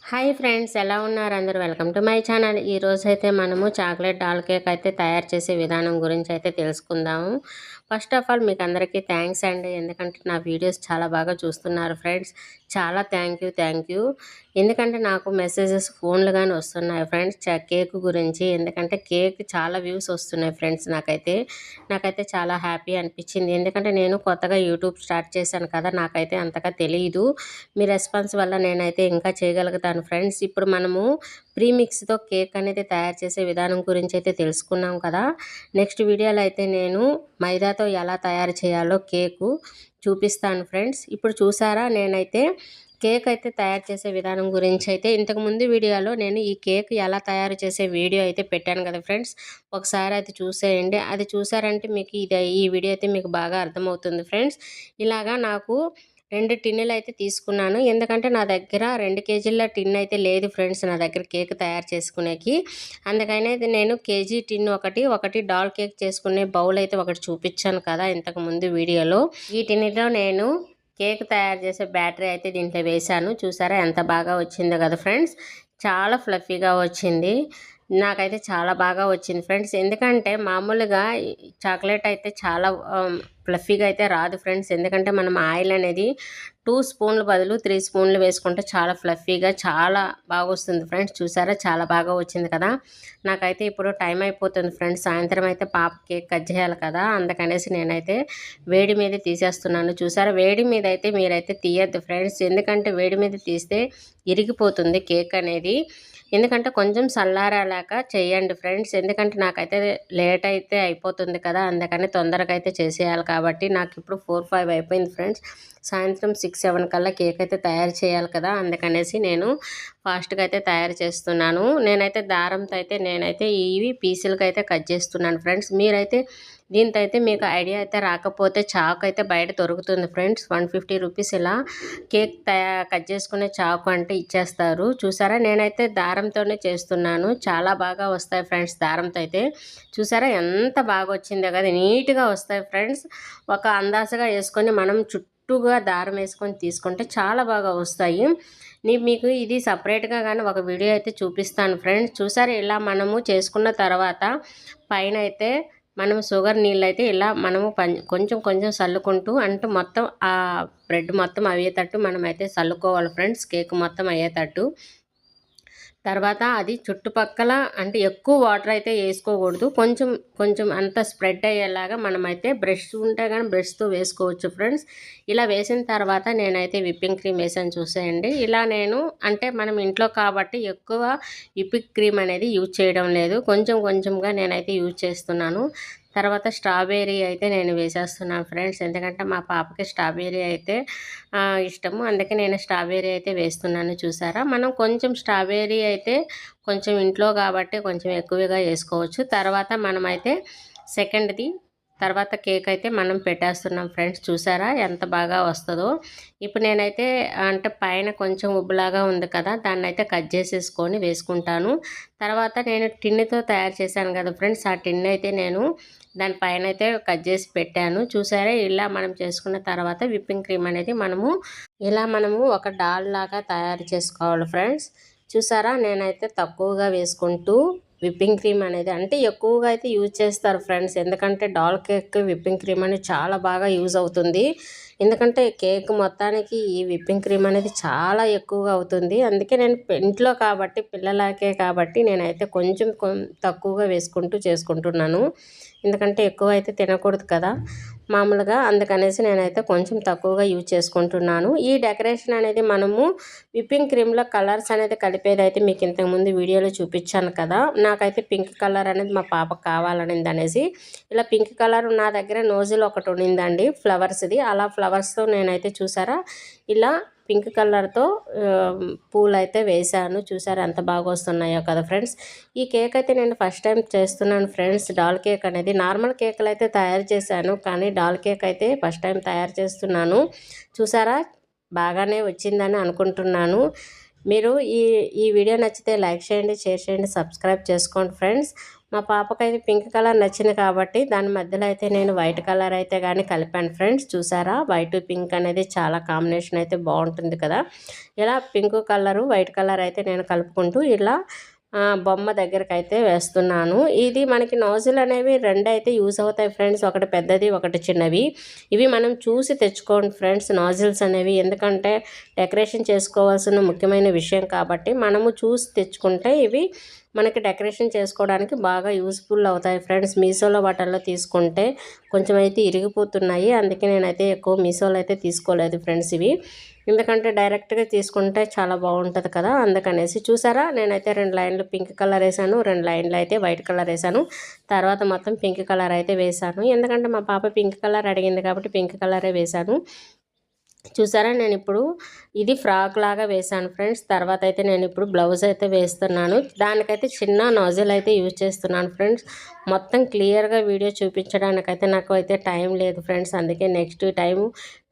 Hi friends, ఎలా ఉన్నారు అందరూ? Welcome to my channel. ఈరోజు అయితే మనము చాక్లెట్ డాల్ కేక్ అయితే తయారు చేసే విధానం గురించి అయితే తెలుసుకుందాము. ఫస్ట్ ఆఫ్ ఆల్ మీకు అందరికీ థ్యాంక్స్ అండి, ఎందుకంటే నా వీడియోస్ చాలా బాగా చూస్తున్నారు ఫ్రెండ్స్. చాలా థ్యాంక్ యూ. ఎందుకంటే నాకు మెసేజెస్ ఫోన్లు కానీ వస్తున్నాయి ఫ్రెండ్స్ కేక్ గురించి. ఎందుకంటే కేక్ చాలా వ్యూస్ వస్తున్నాయి ఫ్రెండ్స్. నాకైతే చాలా హ్యాపీ అనిపించింది. ఎందుకంటే నేను కొత్తగా యూట్యూబ్ స్టార్ట్ చేశాను కదా, నాకైతే అంతగా తెలియదు. మీ రెస్పాన్స్ వల్ల నేనైతే ఇంకా చేయగలుగుతాను ఫ్రెండ్స్. ఇప్పుడు మనము ప్రీమిక్స్తో కేక్ అనేది తయారు చేసే విధానం గురించి అయితే తెలుసుకున్నాం కదా. నెక్స్ట్ వీడియోలో అయితే నేను మైదాతో ఎలా తయారు చేయాలో కేకు చూపిస్తాను ఫ్రెండ్స్. ఇప్పుడు చూసారా, నేనైతే కేక్ అయితే తయారు చేసే విధానం గురించి అయితే ఇంతకుముందు వీడియోలో నేను ఈ కేక్ ఎలా తయారు చేసే వీడియో అయితే పెట్టాను కదా ఫ్రెండ్స్. ఒకసారి అయితే చూసేయండి. అది చూసారంటే మీకు ఈ వీడియో అయితే మీకు బాగా అర్థమవుతుంది ఫ్రెండ్స్. ఇలాగా నాకు 2 టిన్నులు అయితే తీసుకున్నాను. ఎందుకంటే నా దగ్గర 2 కేజీల టిన్ అయితే లేదు ఫ్రెండ్స్, నా దగ్గర కేక్ తయారు చేసుకునేకి. అందుకని అయితే నేను కేజీ టిన్ ఒకటి డాల్ కేక్ చేసుకునే బౌల్ అయితే ఒకటి చూపించాను కదా ఇంతకుముందు వీడియోలో. ఈ టిన్నులో నేను కేక్ తయారు చేసే బ్యాటరీ అయితే దీంట్లో వేశాను. చూసారా ఎంత బాగా వచ్చిందో కదా ఫ్రెండ్స్. చాలా ఫ్లఫీగా వచ్చింది. నాకైతే చాలా బాగా వచ్చింది ఫ్రెండ్స్. ఎందుకంటే మామూలుగా చాక్లెట్ అయితే చాలా ఫ్లఫీగా అయితే రాదు ఫ్రెండ్స్. ఎందుకంటే మనం ఆయిల్ అనేది 2 స్పూన్లు బదులు 3 స్పూన్లు వేసుకుంటే చాలా ఫ్లఫీగా చాలా బాగా వస్తుంది ఫ్రెండ్స్. చూసారా చాలా బాగా వచ్చింది కదా. నాకైతే ఇప్పుడు టైం అయిపోతుంది ఫ్రెండ్స్. సాయంత్రం అయితే పాప కేక్ కట్ చేయాలి కదా, అందుకనేసి నేనైతే వేడి మీద తీసేస్తున్నాను. చూసారా, వేడి మీద అయితే మీరైతే తీయద్దు ఫ్రెండ్స్. ఎందుకంటే వేడి మీద తీస్తే ఇరిగిపోతుంది కేక్ అనేది. ఎందుకంటే కొంచెం చల్లారేలాక చేయండి ఫ్రెండ్స్. ఎందుకంటే నాకైతే లేట్ అయితే అయిపోతుంది కదా, అందుకని తొందరగా అయితే చేసేయాలి కాబట్టి. నాకు ఇప్పుడు 4-5 అయిపోయింది ఫ్రెండ్స్. సాయంత్రం 6-7 కల్లా కేక్ అయితే తయారు చేయాలి కదా, అందుకనేసి నేను ఫాస్ట్గా అయితే తయారు చేస్తున్నాను. నేనైతే దారంతో అయితే ఇవి పీసులకి అయితే కట్ చేస్తున్నాను ఫ్రెండ్స్. మీరైతే దీంతో అయితే మీకు ఐడియా అయితే రాకపోతే చాకు అయితే బయట దొరుకుతుంది ఫ్రెండ్స్. 150 రూపీస్ ఇలా కేక్ కట్ చేసుకునే చాకు అంటే ఇచ్చేస్తారు. చూసారా, నేనైతే దారంతోనే చేస్తున్నాను. చాలా బాగా వస్తాయి ఫ్రెండ్స్ దారంతో అయితే. చూసారా ఎంత బాగా వచ్చిందో కదా, నీట్గా వస్తాయి ఫ్రెండ్స్. ఒక అందాజగా వేసుకొని మనం చుట్టూగా దారం వేసుకొని తీసుకుంటే చాలా బాగా వస్తాయి. మీకు ఇది సపరేట్గా కానీ ఒక వీడియో అయితే చూపిస్తాను ఫ్రెండ్స్. చూసారా, ఇలా మనము చేసుకున్న తర్వాత పైన అయితే మనం షుగర్ నీళ్ళు అయితే ఇలా మనము కొంచెం కొంచెం చల్లుకుంటూ అంటే మొత్తం ఆ బ్రెడ్ మొత్తం అయ్యేటట్టు మనమైతే చల్లుకోవాలి ఫ్రెండ్స్, కేక్ మొత్తం అయ్యేటట్టు. తర్వాత అది చుట్టుపక్కల అంటే ఎక్కువ వాటర్ అయితే వేసుకోకూడదు, కొంచెం కొంచెం అంత స్ప్రెడ్ అయ్యేలాగా మనమైతే బ్రష్ ఉంటే కానీ బ్రష్తో వేసుకోవచ్చు ఫ్రెండ్స్. ఇలా వేసిన తర్వాత నేనైతే విప్పింగ్ క్రీమ్ వేసాను చూసేయండి. ఇలా నేను అంటే మనం ఇంట్లో కాబట్టి ఎక్కువ విప్పింగ్ క్రీమ్ అనేది యూజ్ చేయడం లేదు, కొంచెం కొంచెంగా నేనైతే యూజ్ చేస్తున్నాను. తర్వాత స్ట్రాబెర్రీ అయితే నేను వేసేస్తున్నాను ఫ్రెండ్స్. ఎందుకంటే మా పాపకి స్ట్రాబెర్రీ అయితే ఇష్టము, అందుకే నేను స్ట్రాబెర్రీ అయితే వేస్తున్నాను. చూసారా, మనం కొంచెం స్ట్రాబెర్రీ అయితే కొంచెం ఇంట్లో కాబట్టి కొంచెం ఎక్కువగా వేసుకోవచ్చు. తర్వాత మనమైతే సెకండ్ది తర్వాత కేక్ అయితే మనం పెట్టేస్తున్నాం ఫ్రెండ్స్. చూసారా ఎంత బాగా వస్తుందో. ఇప్పుడు నేనైతే అంటే పైన కొంచెం ఉబ్బులాగా ఉంది కదా, దాన్ని అయితే కట్ చేసేసుకొని వేసుకుంటాను. తర్వాత నేను టిన్నుతో తయారు చేశాను కదా ఫ్రెండ్స్, ఆ టిన్ అయితే నేను దానిపైన అయితే కట్ చేసి పెట్టాను. చూసారా, ఇలా మనం చేసుకున్న తర్వాత విప్పింగ్ క్రీమ్ అనేది మనము ఒక డాల్ లాగా తయారు చేసుకోవాలి ఫ్రెండ్స్. చూసారా, నేనైతే తక్కువగా వేసుకుంటూ విప్పింగ్ క్రీమ్ అనేది అంటే ఎక్కువగా అయితే యూజ్ చేస్తారు ఫ్రెండ్స్. ఎందుకంటే డాల్ కేక్ విప్పింగ్ క్రీమ్ అనేది చాలా బాగా యూజ్ అవుతుంది. ఎందుకంటే కేక్ మొత్తానికి ఈ విప్పింగ్ క్రీమ్ అనేది చాలా ఎక్కువగా అవుతుంది. అందుకే నేను ఇంట్లో కాబట్టి పిల్లలకే కాబట్టి నేనైతే కొంచెం తక్కువగా వేసుకుంటూ చేసుకుంటున్నాను. ఎందుకంటే ఎక్కువ అయితే తినకూడదు కదా మామూలుగా, అందుకనేసి నేనైతే కొంచెం తక్కువగా యూజ్ చేసుకుంటున్నాను. ఈ డెకరేషన్ అనేది మనము విప్పింగ్ క్రీమ్లో కలర్స్ అనేది కలిపేది అయితే మీకు ఇంతకుముందు వీడియోలో చూపించాను కదా. నాకైతే పింక్ కలర్ అనేది మా పాపకు కావాలనింది అనేసి ఇలా పింక్ కలర్ నా దగ్గర నోజిల్ ఒకటి ఉండిందండి ఫ్లవర్స్ది. అలా ఫ్లవర్స్తో నేనైతే చూసారా ఇలా పింక్ కలర్తో పూలు అయితే వేశాను. చూసారా ఎంత బాగా వస్తున్నాయో కదా ఫ్రెండ్స్. ఈ కేక్ అయితే నేను ఫస్ట్ టైం చేస్తున్నాను ఫ్రెండ్స్. డాల్ కేక్ అనేది నార్మల్ కేకులు అయితే తయారు చేశాను, కానీ డాల్ కేక్ అయితే ఫస్ట్ టైం తయారు చేస్తున్నాను. చూసారా బాగానే వచ్చిందని అనుకుంటున్నాను. మీరు ఈ వీడియో నచ్చితే లైక్ చేయండి, షేర్ చేయండి, సబ్స్క్రైబ్ చేసుకోండి ఫ్రెండ్స్. మా పాపకైతే పింక్ కలర్ నచ్చింది కాబట్టి దాని మధ్యలో అయితే నేను వైట్ కలర్ అయితే కానీ కలిపాను ఫ్రెండ్స్. చూసారా, వైట్ పింక్ అనేది చాలా కాంబినేషన్ అయితే బాగుంటుంది కదా. ఇలా పింక్ కలరు వైట్ కలర్ అయితే నేను కలుపుకుంటూ ఇలా బొమ్మ దగ్గరకు అయితే వేస్తున్నాను. ఇది మనకి నోజులు అనేవి రెండు అయితే యూస్ అవుతాయి ఫ్రెండ్స్, ఒకటి పెద్దది ఒకటి చిన్నవి. ఇవి మనం చూసి తెచ్చుకోండి ఫ్రెండ్స్ నాజిల్స్ అనేవి, ఎందుకంటే డెకరేషన్ చేసుకోవాల్సిన ముఖ్యమైన విషయం కాబట్టి మనము చూసి తెచ్చుకుంటే ఇవి మనకి డెకరేషన్ చేసుకోవడానికి బాగా యూస్ఫుల్ అవుతాయి ఫ్రెండ్స్. మీషోలో వాటిల్లో తీసుకుంటే కొంచెం అయితే ఇరిగిపోతున్నాయి, అందుకే నేనైతే ఎక్కువ మీషోలో అయితే తీసుకోలేదు ఫ్రెండ్స్ ఇవి, ఎందుకంటే డైరెక్ట్గా తీసుకుంటే చాలా బాగుంటుంది కదా, అందుకనేసి. చూసారా, నేనైతే 2 లైన్లు పింక్ కలర్ వేసాను, 2 లైన్లు అయితే వైట్ కలర్ వేసాను, తర్వాత మొత్తం పింక్ కలర్ అయితే వేసాను, ఎందుకంటే మా పాప పింక్ కలర్ అడిగింది కాబట్టి పింక్ కలరే వేసాను. చూసారా, నేను ఇప్పుడు ఇది ఫ్రాక్ లాగా వేసాను ఫ్రెండ్స్. తర్వాత అయితే నేను ఇప్పుడు బ్లౌజ్ అయితే వేస్తున్నాను. దానికైతే చిన్న నాజిల్ అయితే యూజ్ చేస్తున్నాను ఫ్రెండ్స్. మొత్తం క్లియర్గా వీడియో చూపించడానికైతే నాకు అయితే టైం లేదు ఫ్రెండ్స్, అందుకే నెక్స్ట్ టైం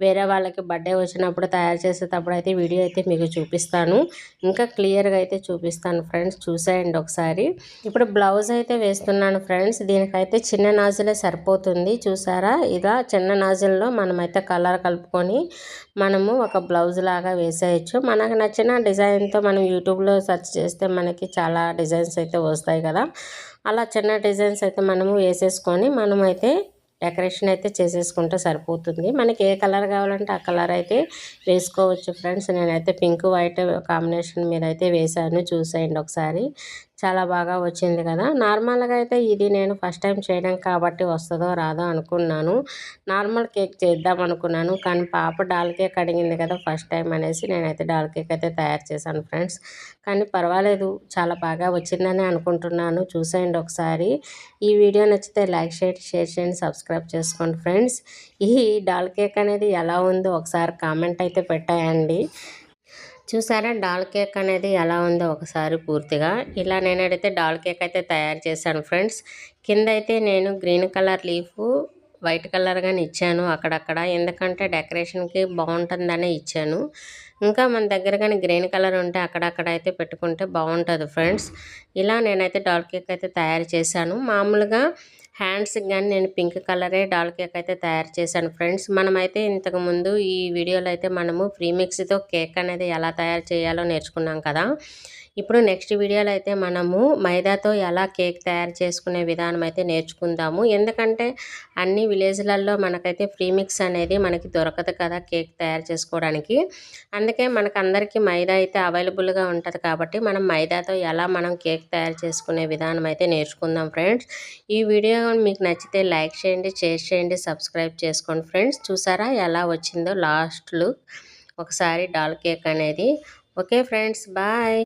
వేరే వాళ్ళకి బర్త్డే వచ్చినప్పుడు తయారు చేసేటప్పుడు అయితే వీడియో అయితే మీకు చూపిస్తాను, ఇంకా క్లియర్గా అయితే చూపిస్తాను ఫ్రెండ్స్. చూసేయండి ఒకసారి. ఇప్పుడు బ్లౌజ్ అయితే వేస్తున్నాను ఫ్రెండ్స్. దీనికైతే చిన్న నాజిలే సరిపోతుంది. చూసారా, ఇలా చిన్న నాజిల్లో మనమైతే కలర్ కలుపుకొని మనము ఒక బ్లౌజ్ లాగా వేసేయచ్చు. మనకు నచ్చిన డిజైన్తో మనం యూట్యూబ్లో సెర్చ్ చేస్తే మనకి చాలా డిజైన్స్ అయితే వస్తాయి కదా, అలా చిన్న డిజైన్స్ అయితే మనము వేసేసుకొని మనమైతే డెకరేషన్ అయితే చేసేసుకుంటే సరిపోతుంది. మనకి ఏ కలర్ కావాలంటే ఆ కలర్ అయితే వేసుకోవచ్చు ఫ్రెండ్స్. నేనైతే పింక్ వైట్ కాంబినేషన్ మీద అయితే వేసాను, చూసేయండి ఒకసారి. చాలా బాగా వచ్చింది కదా. నార్మల్గా అయితే ఇది నేను ఫస్ట్ టైం చేయడం కాబట్టి వస్తుందో రాదో అనుకున్నాను, నార్మల్ కేక్ చేద్దాం అనుకున్నాను, కానీ పాప డాల్ కేక్ అడిగింది కదా ఫస్ట్ టైం అనేసి నేనైతే డాల్ కేక్ అయితే తయారు చేశాను ఫ్రెండ్స్. కానీ పర్వాలేదు, చాలా బాగా వచ్చిందని అనుకుంటున్నాను. చూసేయండి ఒకసారి. ఈ వీడియో నచ్చితే లైక్ చేయండి, షేర్ చేయండి, సబ్స్క్రైబ్ చేసుకోండి ఫ్రెండ్స్. ఈ డాల్ కేక్ అనేది ఎలా ఉందో ఒకసారి కామెంట్ అయితే పెట్టేయండి. చూసారా, డాల్ కేక్ అనేది ఎలా ఉందో ఒకసారి పూర్తిగా. ఇలా నేనైతే డాల్ కేక్ అయితే తయారు చేశాను ఫ్రెండ్స్. కింద అయితే నేను green colour leaf white colour కానీ ఇచ్చాను అక్కడక్కడ, ఎందుకంటే డెకరేషన్కి బాగుంటుందనే ఇచ్చాను. ఇంకా మన దగ్గర కానీ గ్రీన్ కలర్ ఉంటే అక్కడక్కడ అయితే పెట్టుకుంటే బాగుంటుంది ఫ్రెండ్స్. ఇలా నేనైతే డాల్ కేక్ అయితే తయారు చేశాను. మామూలుగా హ్యాండ్స్కి కానీ నేను పింక్ కలరే డాల్ కేక్ అయితే తయారు చేశాను ఫ్రెండ్స్. మనమైతే ఇంతకుముందు ఈ వీడియోలో అయితే మనము ప్రీమిక్స్తో కేక్ అనేది ఎలా తయారు చేయాలో నేర్చుకున్నాం కదా. ఇప్పుడు నెక్స్ట్ వీడియోలో అయితే మనము మైదాతో ఎలా కేక్ తయారు చేసుకునే విధానం అయితే నేర్చుకుందాము, ఎందుకంటే అన్ని విలేజ్లలో మనకైతే ప్రీమిక్స్ అనేది మనకి దొరకదు కదా కేక్ తయారు చేసుకోవడానికి, అందుకే మనకు అందరికీ మైదా అయితే అవైలబుల్గా ఉంటుంది కాబట్టి మనం మైదాతో ఎలా మనం కేక్ తయారు చేసుకునే విధానం అయితే నేర్చుకుందాం ఫ్రెండ్స్. ఈ వీడియో మీకు నచ్చితే లైక్ చేయండి, షేర్ చేయండి, సబ్స్క్రైబ్ చేసుకోండి ఫ్రెండ్స్. చూసారా ఎలా వచ్చిందో లాస్ట్ లుక్ ఒకసారి డాల్ కేక్ అనేది. Okay friends, bye.